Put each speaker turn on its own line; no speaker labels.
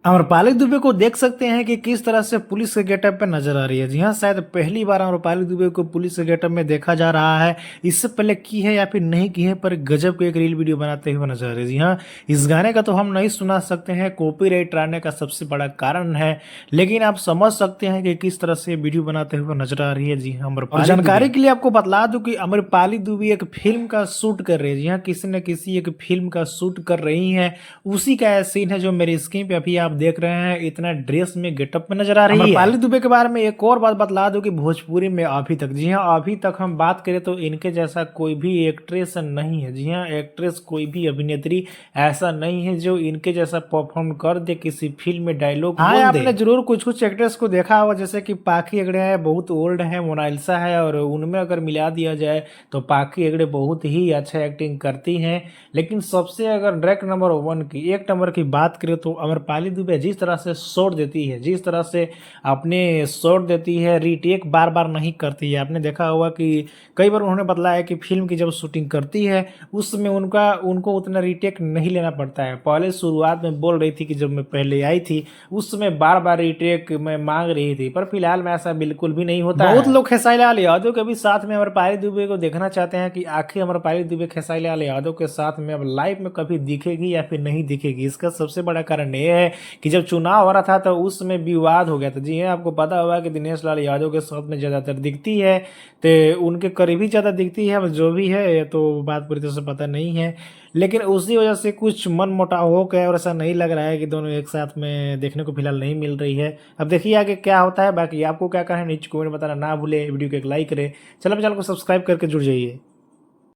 अमरपाली दुबे को देख सकते हैं कि किस तरह से पुलिस के गेटअप पे नजर आ रही है। जी हाँ, शायद पहली बार अमरपाली दुबे को पुलिस के गेटअप में देखा जा रहा है। इससे पहले की है या फिर नहीं की है, पर गजब की एक रील वीडियो बनाते हुए नजर आ रही है। जी हाँ, इस गाने का तो हम नहीं सुना सकते हैं, कॉपीराइट आने का सबसे बड़ा कारण है। लेकिन आप समझ सकते हैं कि किस तरह से वीडियो बनाते हुए नजर आ रही है। जी हाँ, अमरपाली जानकारी के लिए आपको बतला दूं कि अमरपाली दुबे एक फिल्म का शूट कर रही है। जी हाँ, किसी न किसी एक फिल्म का शूट कर रही है। उसी का सीन है जो मेरी स्क्रीन पे अभी आप देख रहे हैं। इतना ड्रेस में गेटअप में नजर आ रही है। अमरपाली दुबे के बारे में एक और बात बतला दूं कि भोजपुरी में अभी तक, जी हाँ, अभी तक हम बात करें तो इनके जैसा कोई भी एक्ट्रेस नहीं है। जी हाँ, एक्ट्रेस कोई भी अभिनेत्री ऐसा नहीं है जो इनके जैसा परफॉर्म कर दे किसी फिल्म में डायलॉग बोल दे। आपने जरूर कुछ कुछ एक्ट्रेस को देखा होगा, जैसे कि पाखी हेगड़े है, बहुत ओल्ड है, मोनालिसा है, और उनमें अगर मिला दिया जाए तो पाखी हेगड़े बहुत ही अच्छा एक्टिंग करती हैं। लेकिन सबसे अगर रैंक नंबर 1 की, एक नंबर की बात करें तो अमरपाली दुबे जिस तरह से शॉट देती है, जिस तरह से अपने शॉट देती है, रीटेक बार बार नहीं करती है। आपने देखा होगा कि कई बार उन्होंने बतलाया कि फिल्म की जब शूटिंग करती है उस समय उनको उतना रीटेक नहीं लेना पड़ता है। पहले शुरुआत में बोल रही थी कि जब मैं पहले आई थी उस समय बार बार रीटेक मैं मांग रही थी, पर फिलहाल में ऐसा बिल्कुल भी नहीं होता है। बहुत लोग खेसारी लाल यादव के भी साथ में अमरपाली दुबे को देखना चाहते हैं कि आखिर अमरपाली दुबे खेसारी लाल यादव के साथ में अब लाइव में कभी दिखेगी या फिर नहीं दिखेगी। इसका सबसे बड़ा कारण यह है कि जब चुनाव हो रहा था तो उस समय विवाद हो गया था। जी हाँ, आपको पता होगा कि दिनेश लाल यादव के साथ में ज्यादातर दिखती है, तो उनके करीबी ज्यादा दिखती है। अब जो भी है ये तो बात पूरी तरह से पता नहीं है, लेकिन उसी वजह से कुछ मन मुटाव हो गया और ऐसा नहीं लग रहा है कि दोनों एक साथ में देखने को फिलहाल नहीं मिल रही है। अब देखिए आगे क्या होता है। बाकी आपको क्या कहना है नीचे कमेंट बताना ना भूले, वीडियो को एक लाइक करें, चैनल को सब्सक्राइब करके जुड़ जाइए।